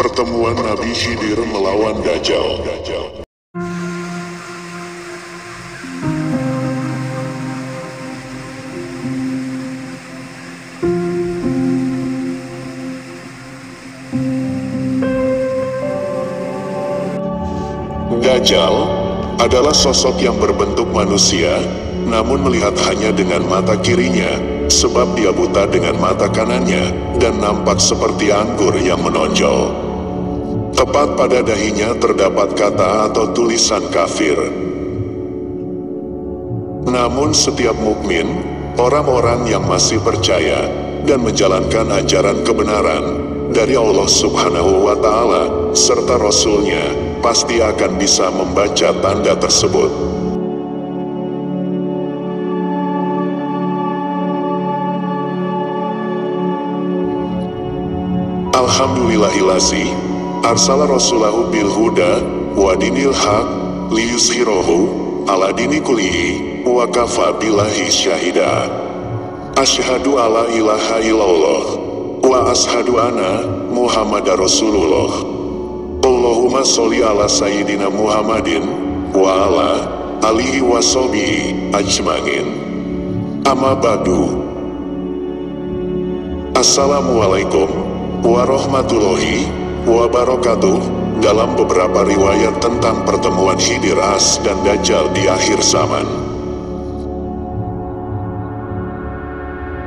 Pertemuan Nabi Khidir melawan Dajjal. Dajjal adalah sosok yang berbentuk manusia, namun melihat hanya dengan mata kirinya, sebab dia buta dengan mata kanannya, dan nampak seperti anggur yang menonjol. Tepat pada dahinya terdapat kata atau tulisan kafir. Namun setiap mukmin, orang-orang yang masih percaya, dan menjalankan ajaran kebenaran dari Allah Subhanahu wa Ta'ala, serta Rasul-Nya, pasti akan bisa membaca tanda tersebut. Alhamdulillahillazi arsala rasulahu bil huda wa dinil haq liyuzhirahu ala dini kullihi wa kafa billahi syahida. Asyhadu alla ilaha illallah wa ashhadu anna Muhammadar Rasulullah. Allahumma sholli ala sayyidina Muhammadin wa ala alihi wa sahbihi ajmain. Amma ba'du. Assalamualaikum warahmatullahi wabarakatuh. Dalam beberapa riwayat tentang pertemuan Khidir As dan Dajjal di akhir zaman.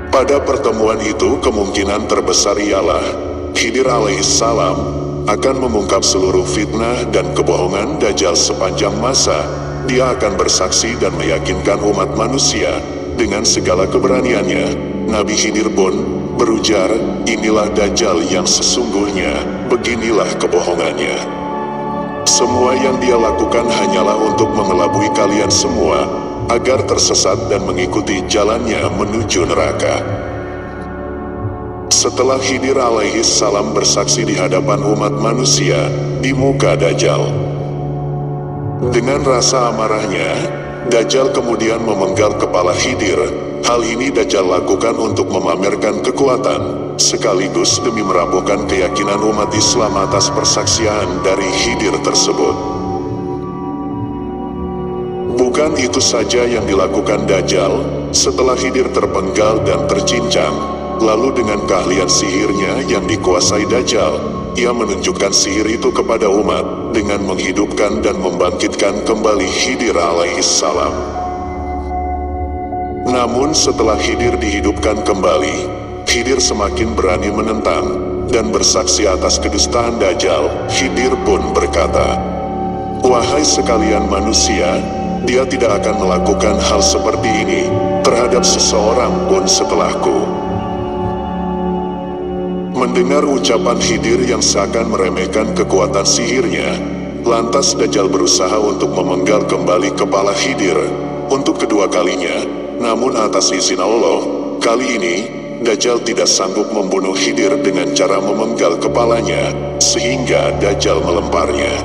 Pada pertemuan itu kemungkinan terbesar ialah Khidir alaihissalam akan mengungkap seluruh fitnah dan kebohongan Dajjal sepanjang masa. Dia akan bersaksi dan meyakinkan umat manusia dengan segala keberaniannya. Nabi Khidir pun berujar, inilah Dajjal yang sesungguhnya, beginilah kebohongannya. Semua yang dia lakukan hanyalah untuk mengelabui kalian semua, agar tersesat dan mengikuti jalannya menuju neraka. Setelah Khidir alaihissalam bersaksi di hadapan umat manusia, di muka Dajjal. Dengan rasa amarahnya, Dajjal kemudian memenggal kepala Khidir. Hal ini Dajjal lakukan untuk memamerkan kekuatan, sekaligus demi merapuhkan keyakinan umat Islam atas persaksian dari Khidir tersebut. Bukan itu saja yang dilakukan Dajjal, setelah Khidir terpenggal dan tercincang, lalu dengan keahlian sihirnya yang dikuasai Dajjal, ia menunjukkan sihir itu kepada umat, dengan menghidupkan dan membangkitkan kembali Khidir alaihissalam. Namun setelah Khidir dihidupkan kembali, Khidir semakin berani menentang dan bersaksi atas kedustaan Dajjal. Khidir pun berkata, wahai sekalian manusia, dia tidak akan melakukan hal seperti ini terhadap seseorang pun setelahku. Mendengar ucapan Khidir yang seakan meremehkan kekuatan sihirnya, lantas Dajjal berusaha untuk memenggal kembali kepala Khidir untuk kedua kalinya. Namun atas izin Allah, kali ini Dajjal tidak sanggup membunuh Khidir dengan cara memenggal kepalanya, sehingga Dajjal melemparnya.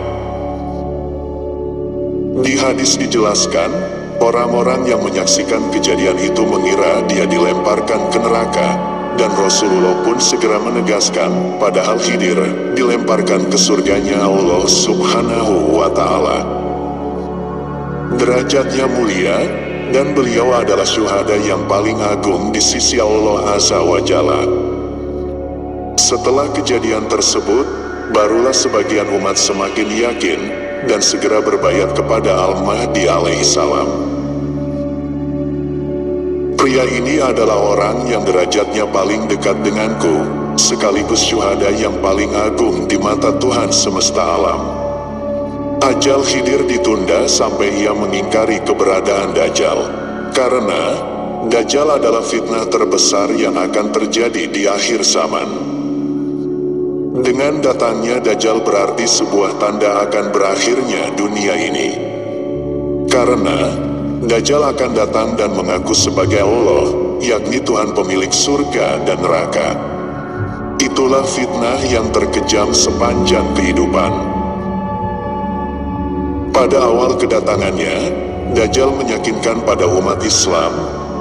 Di hadis dijelaskan, orang-orang yang menyaksikan kejadian itu mengira dia dilemparkan ke neraka, dan Rasulullah pun segera menegaskan, padahal Khidir dilemparkan ke surganya Allah Subhanahu wa Ta'ala. Derajatnya mulia, dan beliau adalah syuhada yang paling agung di sisi Allah Azza wa Jalla. Setelah kejadian tersebut, barulah sebagian umat semakin yakin dan segera berbayat kepada Al-Mahdi alaihissalam. Pria ini adalah orang yang derajatnya paling dekat denganku, sekaligus syuhada yang paling agung di mata Tuhan semesta alam. Ajal Khidir ditunda sampai ia mengingkari keberadaan Dajjal, karena Dajjal adalah fitnah terbesar yang akan terjadi di akhir zaman. Dengan datangnya Dajjal berarti sebuah tanda akan berakhirnya dunia ini. Karena Dajjal akan datang dan mengaku sebagai Allah, yakni Tuhan pemilik surga dan neraka. Itulah fitnah yang terkejam sepanjang kehidupan. Pada awal kedatangannya, Dajjal meyakinkan pada umat Islam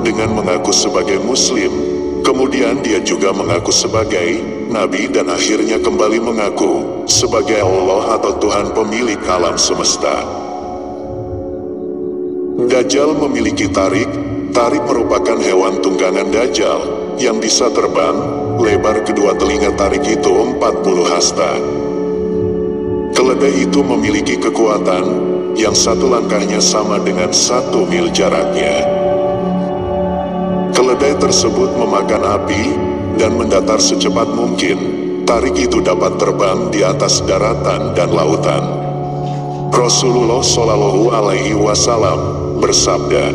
dengan mengaku sebagai Muslim, kemudian dia juga mengaku sebagai nabi dan akhirnya kembali mengaku sebagai Allah atau Tuhan pemilik alam semesta. Dajjal memiliki tarik. Tarik merupakan hewan tunggangan Dajjal yang bisa terbang. Lebar kedua telinga tarik itu 40 hasta. Keledai itu memiliki kekuatan yang satu langkahnya sama dengan 1 mil jaraknya. Keledai tersebut memakan api dan mendatar secepat mungkin. Tarik itu dapat terbang di atas daratan dan lautan. Rasulullah Shallallahu Alaihi Wasallam bersabda,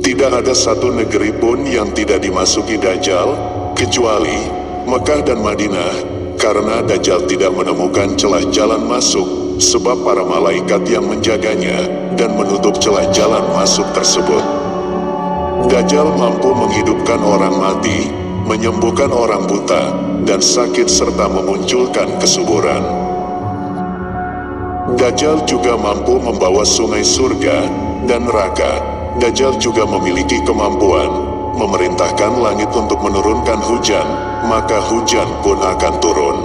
"Tidak ada satu negeri pun yang tidak dimasuki Dajjal, kecuali Mekah dan Madinah, karena Dajjal tidak menemukan celah jalan masuk, sebab para malaikat yang menjaganya dan menutup celah jalan masuk tersebut. Dajjal mampu menghidupkan orang mati, menyembuhkan orang buta, dan sakit serta memunculkan kesuburan. Dajjal juga mampu membawa sungai surga dan neraka. Dajjal juga memiliki kemampuan memerintahkan langit untuk menurunkan hujan, maka hujan pun akan turun.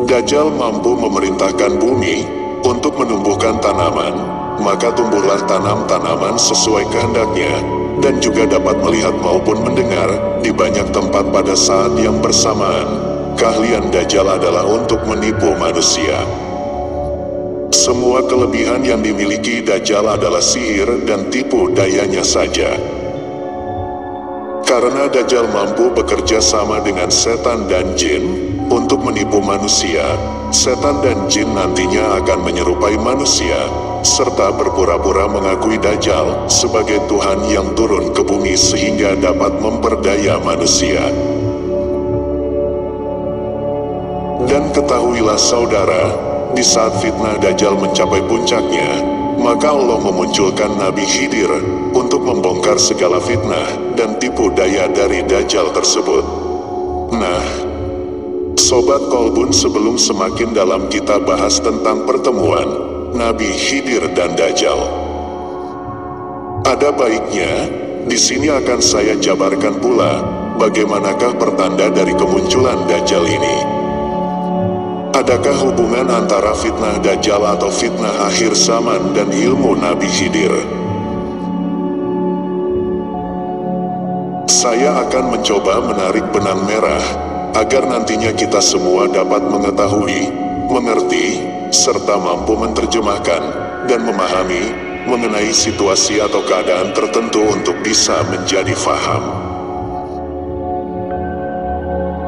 Dajjal mampu memerintahkan bumi untuk menumbuhkan tanaman, maka tumbuhlah tanaman sesuai kehendaknya, dan juga dapat melihat maupun mendengar di banyak tempat pada saat yang bersamaan. Keahlian Dajjal adalah untuk menipu manusia. Semua kelebihan yang dimiliki Dajjal adalah sihir dan tipu dayanya saja. Karena Dajjal mampu bekerja sama dengan setan dan jin untuk menipu manusia, setan dan jin nantinya akan menyerupai manusia, serta berpura-pura mengakui Dajjal sebagai Tuhan yang turun ke bumi sehingga dapat memperdaya manusia. Dan ketahuilah saudara, di saat fitnah Dajjal mencapai puncaknya, maka Allah memunculkan Nabi Khidir untuk membongkar segala fitnah dan tipu daya dari Dajjal tersebut. Nah, Sobat Kolbun, sebelum semakin dalam kita bahas tentang pertemuan Nabi Khidir dan Dajjal, ada baiknya di sini akan saya jabarkan pula bagaimanakah pertanda dari kemunculan Dajjal ini. Adakah hubungan antara fitnah Dajjal atau fitnah akhir zaman dan ilmu Nabi Khidir? Saya akan mencoba menarik benang merah, agar nantinya kita semua dapat mengetahui, mengerti, serta mampu menerjemahkan dan memahami mengenai situasi atau keadaan tertentu untuk bisa menjadi faham.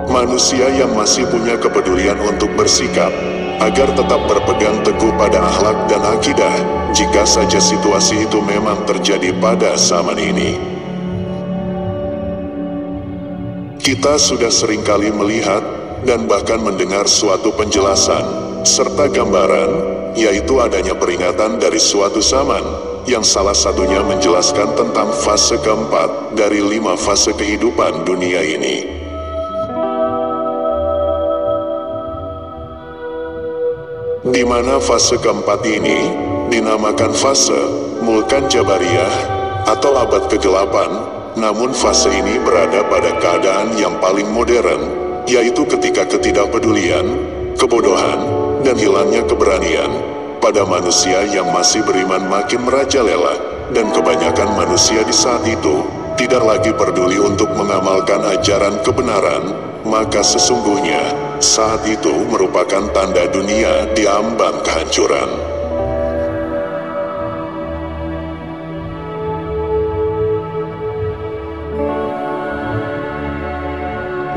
Manusia yang masih punya kepedulian untuk bersikap, agar tetap berpegang teguh pada akhlak dan akidah, jika saja situasi itu memang terjadi pada zaman ini. Kita sudah seringkali melihat dan bahkan mendengar suatu penjelasan, serta gambaran, yaitu adanya peringatan dari suatu zaman, yang salah satunya menjelaskan tentang fase keempat dari 5 fase kehidupan dunia ini. Di mana fase keempat ini dinamakan fase Mulkan Jabariyah atau abad kegelapan, namun fase ini berada pada keadaan yang paling modern, yaitu ketika ketidakpedulian, kebodohan, dan hilangnya keberanian pada manusia yang masih beriman makin merajalela, dan kebanyakan manusia di saat itu tidak lagi peduli untuk mengamalkan ajaran kebenaran, maka sesungguhnya saat itu merupakan tanda dunia diambang kehancuran.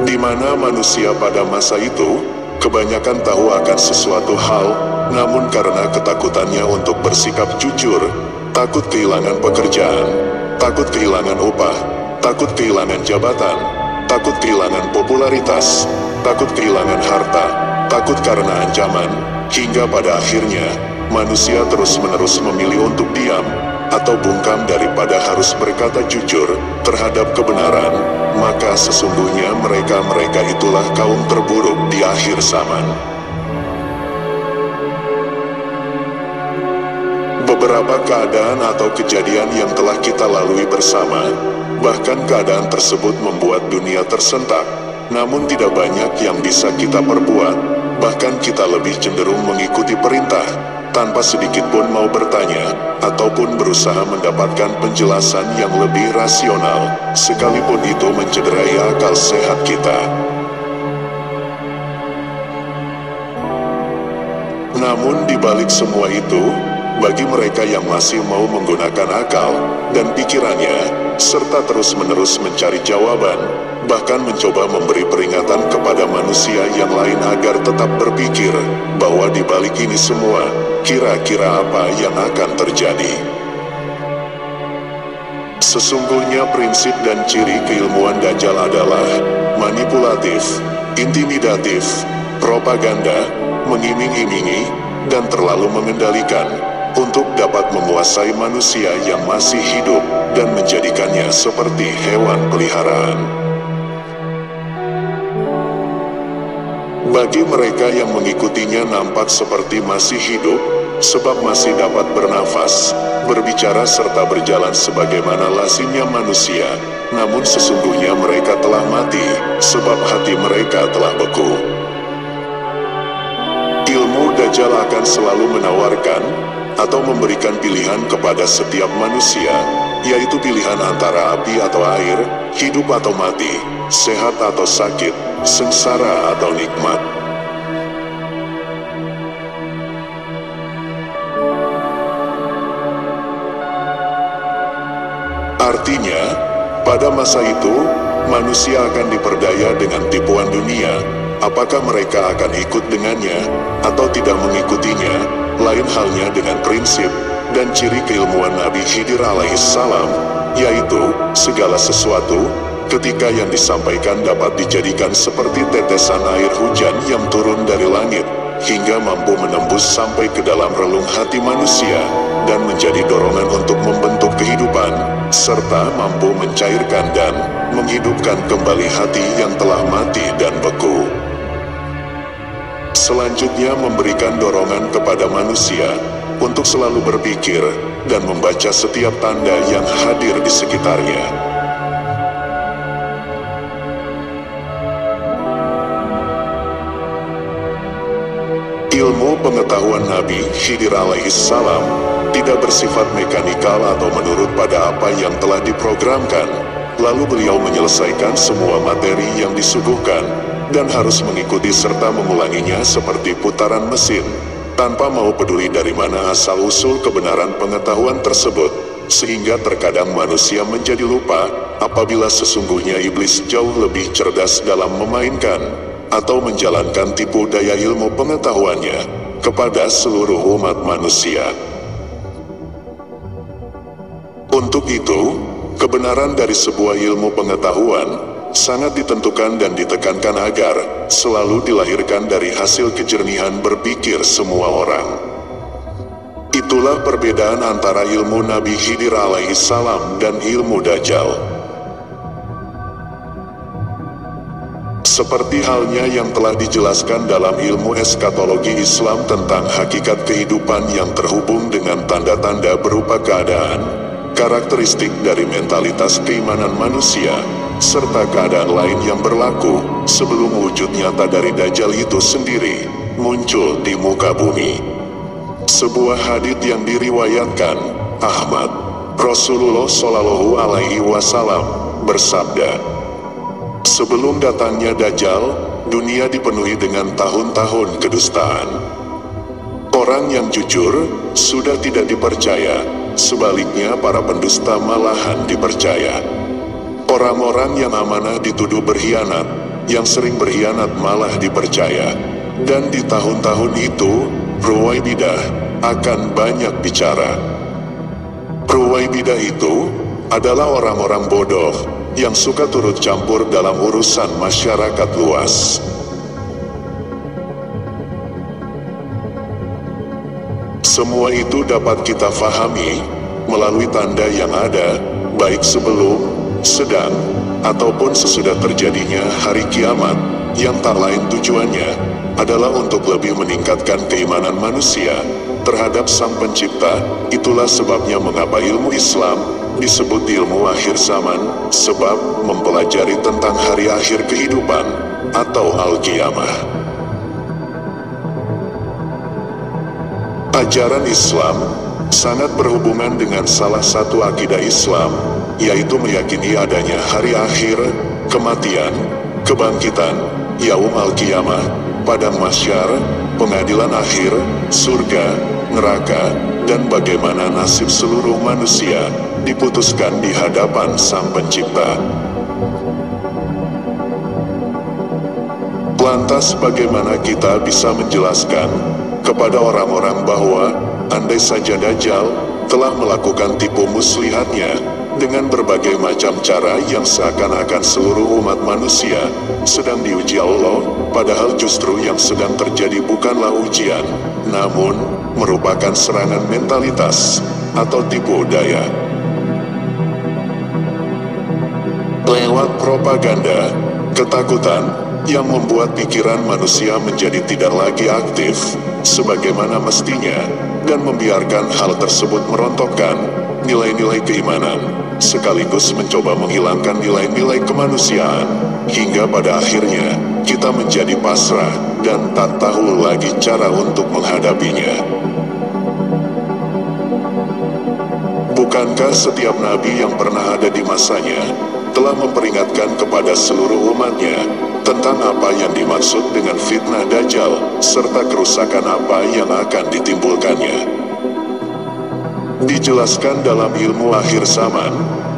Di mana manusia pada masa itu kebanyakan tahu akan sesuatu hal, namun karena ketakutannya untuk bersikap jujur, takut kehilangan pekerjaan, takut kehilangan upah, takut kehilangan jabatan, takut kehilangan popularitas, takut kehilangan harta, takut karena ancaman, hingga pada akhirnya manusia terus-menerus memilih untuk diam atau bungkam daripada harus berkata jujur terhadap kebenaran, maka sesungguhnya mereka itulah kaum terburuk di akhir zaman. Beberapa keadaan atau kejadian yang telah kita lalui bersama Bahkan keadaan tersebut membuat dunia tersentak. Namun tidak banyak yang bisa kita perbuat. Bahkan kita lebih cenderung mengikuti perintah, tanpa sedikit pun mau bertanya, ataupun berusaha mendapatkan penjelasan yang lebih rasional, sekalipun itu mencederai akal sehat kita. Namun di balik semua itu, bagi mereka yang masih mau menggunakan akal dan pikirannya, serta terus-menerus mencari jawaban, bahkan mencoba memberi peringatan kepada manusia yang lain agar tetap berpikir bahwa di balik ini semua, kira-kira apa yang akan terjadi. Sesungguhnya prinsip dan ciri keilmuan Dajjal adalah manipulatif, intimidatif, propaganda, mengiming-imingi, dan terlalu mengendalikan, untuk dapat menguasai manusia yang masih hidup dan menjadikannya seperti hewan peliharaan. Bagi mereka yang mengikutinya nampak seperti masih hidup, sebab masih dapat bernafas, berbicara serta berjalan sebagaimana lazimnya manusia, namun sesungguhnya mereka telah mati, sebab hati mereka telah beku. Ilmu Dajjal akan selalu menawarkan atau memberikan pilihan kepada setiap manusia, yaitu pilihan antara api atau air, hidup atau mati, sehat atau sakit, sengsara atau nikmat. Artinya, pada masa itu, manusia akan diperdaya dengan tipuan dunia. Apakah mereka akan ikut dengannya, atau tidak mengikutinya, lain halnya dengan prinsip dan ciri keilmuan Nabi Khidir alaihissalam, yaitu segala sesuatu, ketika yang disampaikan dapat dijadikan seperti tetesan air hujan yang turun dari langit, hingga mampu menembus sampai ke dalam relung hati manusia, dan menjadi dorongan untuk membentuk kehidupan, serta mampu mencairkan dan menghidupkan kembali hati yang telah mati dan beku. Selanjutnya memberikan dorongan kepada manusia untuk selalu berpikir dan membaca setiap tanda yang hadir di sekitarnya. Ilmu pengetahuan Nabi Khidir alaihissalam tidak bersifat mekanikal atau menurut pada apa yang telah diprogramkan, lalu beliau menyelesaikan semua materi yang disuguhkan, dan harus mengikuti serta mengulanginya seperti putaran mesin, tanpa mau peduli dari mana asal-usul kebenaran pengetahuan tersebut, sehingga terkadang manusia menjadi lupa apabila sesungguhnya iblis jauh lebih cerdas dalam memainkan atau menjalankan tipu daya ilmu pengetahuannya kepada seluruh umat manusia. Untuk itu, kebenaran dari sebuah ilmu pengetahuan sangat ditentukan dan ditekankan agar selalu dilahirkan dari hasil kejernihan berpikir semua orang. Itulah perbedaan antara ilmu Nabi Khidir alaihissalam dan ilmu Dajjal. Seperti halnya yang telah dijelaskan dalam ilmu eskatologi Islam tentang hakikat kehidupan yang terhubung dengan tanda-tanda berupa keadaan, karakteristik dari mentalitas keimanan manusia, serta keadaan lain yang berlaku sebelum wujud nyata dari Dajjal itu sendiri muncul di muka bumi. Sebuah hadits yang diriwayatkan Ahmad, Rasulullah Shallallahu Alaihi Wasallam bersabda, sebelum datangnya Dajjal, dunia dipenuhi dengan tahun-tahun kedustaan. Orang yang jujur sudah tidak dipercaya, sebaliknya para pendusta malahan dipercaya. Orang-orang yang amanah dituduh berkhianat, yang sering berkhianat malah dipercaya. Dan di tahun-tahun itu, Ruwaibidah akan banyak bicara. Ruwaibidah itu adalah orang-orang bodoh yang suka turut campur dalam urusan masyarakat luas. Semua itu dapat kita fahami melalui tanda yang ada, baik sebelum, sedang, ataupun sesudah terjadinya hari kiamat, yang tak lain tujuannya adalah untuk lebih meningkatkan keimanan manusia terhadap Sang Pencipta. Itulah sebabnya mengapa ilmu Islam disebut ilmu akhir zaman, sebab mempelajari tentang hari akhir kehidupan atau Al-Qiyamah. Ajaran Islam sangat berhubungan dengan salah satu akidah Islam, yaitu meyakini adanya hari akhir, kematian, kebangkitan, yaum al-qiyamah, padang mahsyar, pengadilan akhir, surga, neraka, dan bagaimana nasib seluruh manusia diputuskan di hadapan Sang Pencipta. Lantas bagaimana kita bisa menjelaskan kepada orang-orang bahwa andai saja Dajjal telah melakukan tipu muslihatnya dengan berbagai macam cara yang seakan-akan seluruh umat manusia sedang diuji Allah, padahal justru yang sedang terjadi bukanlah ujian, namun merupakan serangan mentalitas atau tipu daya. Lewat propaganda, ketakutan yang membuat pikiran manusia menjadi tidak lagi aktif sebagaimana mestinya, dan membiarkan hal tersebut merontokkan nilai-nilai keimanan, sekaligus mencoba menghilangkan nilai-nilai kemanusiaan, hingga pada akhirnya kita menjadi pasrah dan tak tahu lagi cara untuk menghadapinya. Bukankah setiap nabi yang pernah ada di masanya telah memperingatkan kepada seluruh umatnya tentang apa yang dimaksud dengan fitnah Dajjal, serta kerusakan apa yang akan ditimbulkannya? Dijelaskan dalam ilmu akhir zaman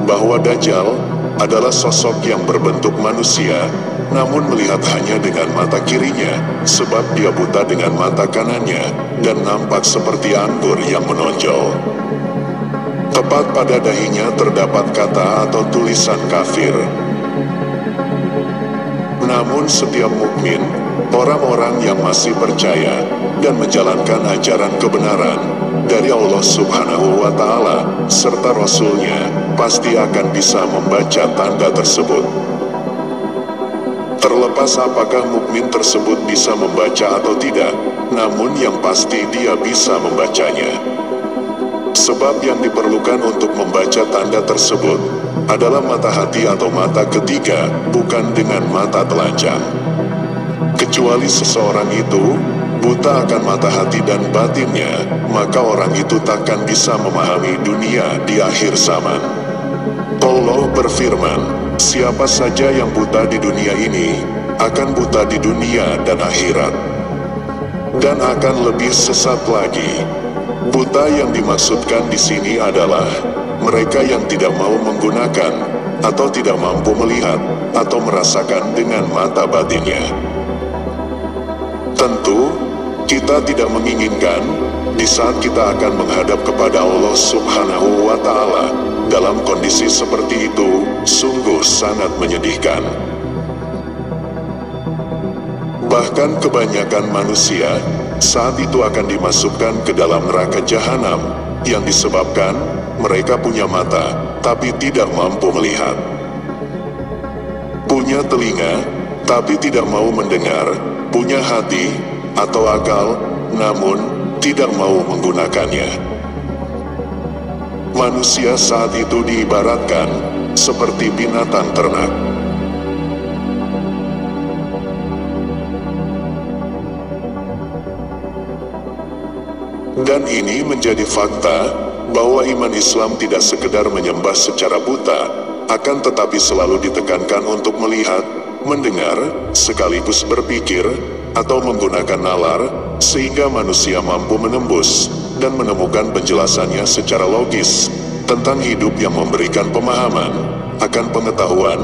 bahwa Dajjal adalah sosok yang berbentuk manusia, namun melihat hanya dengan mata kirinya, sebab dia buta dengan mata kanannya, dan nampak seperti anggur yang menonjol. Tepat pada dahinya terdapat kata atau tulisan kafir. Namun setiap mukmin, orang-orang yang masih percaya dan menjalankan ajaran kebenaran dari Allah Subhanahu wa Ta'ala serta Rasul-Nya, pasti akan bisa membaca tanda tersebut. Terlepas apakah mukmin tersebut bisa membaca atau tidak, namun yang pasti dia bisa membacanya. Sebab yang diperlukan untuk membaca tanda tersebut adalah mata hati atau mata ketiga, bukan dengan mata telanjang. Kecuali seseorang itu buta akan mata hati dan batinnya, maka orang itu takkan bisa memahami dunia di akhir zaman. Allah berfirman, siapa saja yang buta di dunia ini akan buta di dunia dan akhirat, dan akan lebih sesat lagi. Buta yang dimaksudkan di sini adalah mereka yang tidak mau menggunakan atau tidak mampu melihat atau merasakan dengan mata batinnya. Tentu, kita tidak menginginkan di saat kita akan menghadap kepada Allah Subhanahu wa Ta'ala dalam kondisi seperti itu, sungguh sangat menyedihkan. Bahkan kebanyakan manusia saat itu akan dimasukkan ke dalam neraka jahanam yang disebabkan mereka punya mata tapi tidak mampu melihat, punya telinga tapi tidak mau mendengar, punya hati atau akal namun tidak mau menggunakannya. Manusia saat itu diibaratkan seperti binatang ternak. Dan ini menjadi fakta bahwa iman Islam tidak sekedar menyembah secara buta, akan tetapi selalu ditekankan untuk melihat, mendengar, sekaligus berpikir, atau menggunakan nalar, sehingga manusia mampu menembus dan menemukan penjelasannya secara logis tentang hidup yang memberikan pemahaman akan pengetahuan,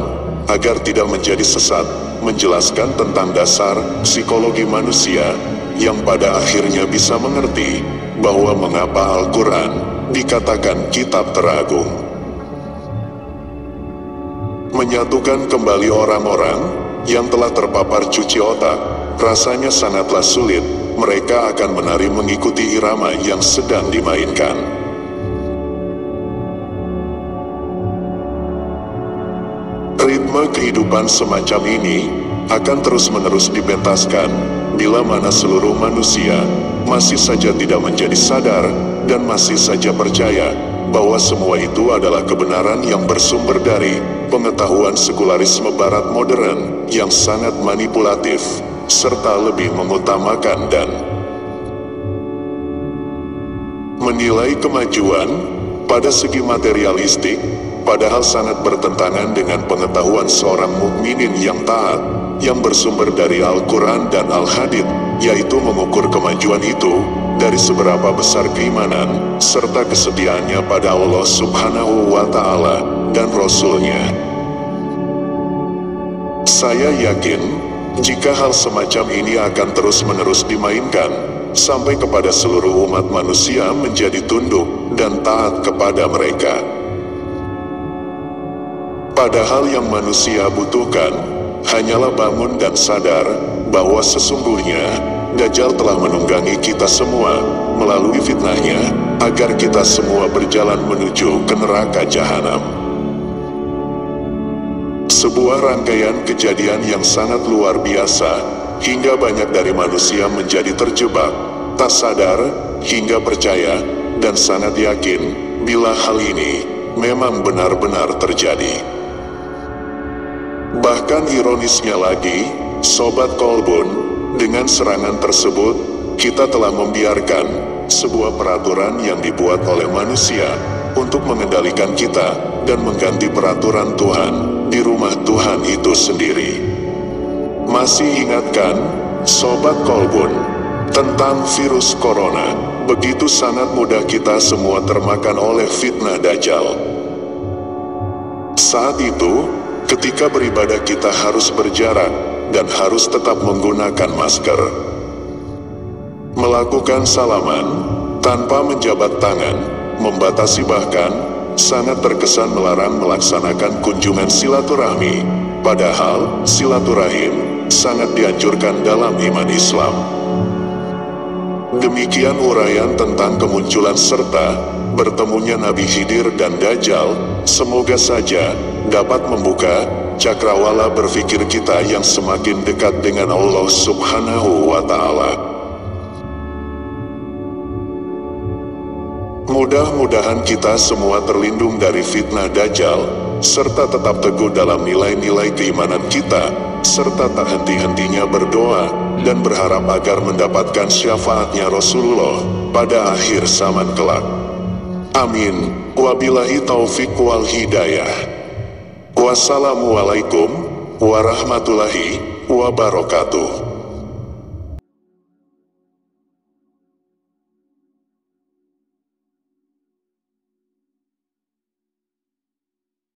agar tidak menjadi sesat, menjelaskan tentang dasar psikologi manusia, yang pada akhirnya bisa mengerti bahwa mengapa Al-Quran dikatakan kitab teragung. Menyatukan kembali orang-orang yang telah terpapar cuci otak rasanya sangatlah sulit. Mereka akan menari mengikuti irama yang sedang dimainkan. Ritme kehidupan semacam ini akan terus-menerus dipentaskan, bila mana seluruh manusia masih saja tidak menjadi sadar dan masih saja percaya bahwa semua itu adalah kebenaran yang bersumber dari pengetahuan sekularisme barat modern yang sangat manipulatif, serta lebih mengutamakan dan menilai kemajuan pada segi materialistik, padahal sangat bertentangan dengan pengetahuan seorang mukminin yang taat, yang bersumber dari Al-Quran dan Al-Hadits, yaitu mengukur kemajuan itu dari seberapa besar keimanan, serta kesetiaannya pada Allah Subhanahu wa Ta'ala dan Rasul-Nya. Saya yakin, jika hal semacam ini akan terus-menerus dimainkan, sampai kepada seluruh umat manusia menjadi tunduk dan taat kepada mereka. Padahal yang manusia butuhkan, hanyalah bangun dan sadar, bahwa sesungguhnya, Dajjal telah menunggangi kita semua, melalui fitnahnya, agar kita semua berjalan menuju ke neraka jahanam. Sebuah rangkaian kejadian yang sangat luar biasa, hingga banyak dari manusia menjadi terjebak, tak sadar, hingga percaya, dan sangat yakin, bila hal ini memang benar-benar terjadi. Bahkan ironisnya lagi, Sobat Kolbun, dengan serangan tersebut, kita telah membiarkan sebuah peraturan yang dibuat oleh manusia untuk mengendalikan kita dan mengganti peraturan Tuhan di rumah Tuhan itu sendiri. Masih ingatkan, Sobat Kolbun, tentang virus corona? Begitu sangat mudah kita semua termakan oleh fitnah Dajjal. Saat itu, ketika beribadah kita harus berjarak dan harus tetap menggunakan masker. Melakukan salaman tanpa menjabat tangan, membatasi bahkan sangat terkesan melarang melaksanakan kunjungan silaturahmi, padahal silaturahim sangat dianjurkan dalam iman Islam. Demikian uraian tentang kemunculan serta bertemunya Nabi Khidir dan Dajjal, semoga saja dapat membuka cakrawala berpikir kita yang semakin dekat dengan Allah Subhanahu wa Ta'ala. Mudah-mudahan kita semua terlindung dari fitnah Dajjal, serta tetap teguh dalam nilai-nilai keimanan kita, serta tak henti-hentinya berdoa dan berharap agar mendapatkan syafaatnya Rasulullah pada akhir zaman kelak. Amin. Wabillahi taufiq wal hidayah. Wassalamualaikum warahmatullahi wabarakatuh.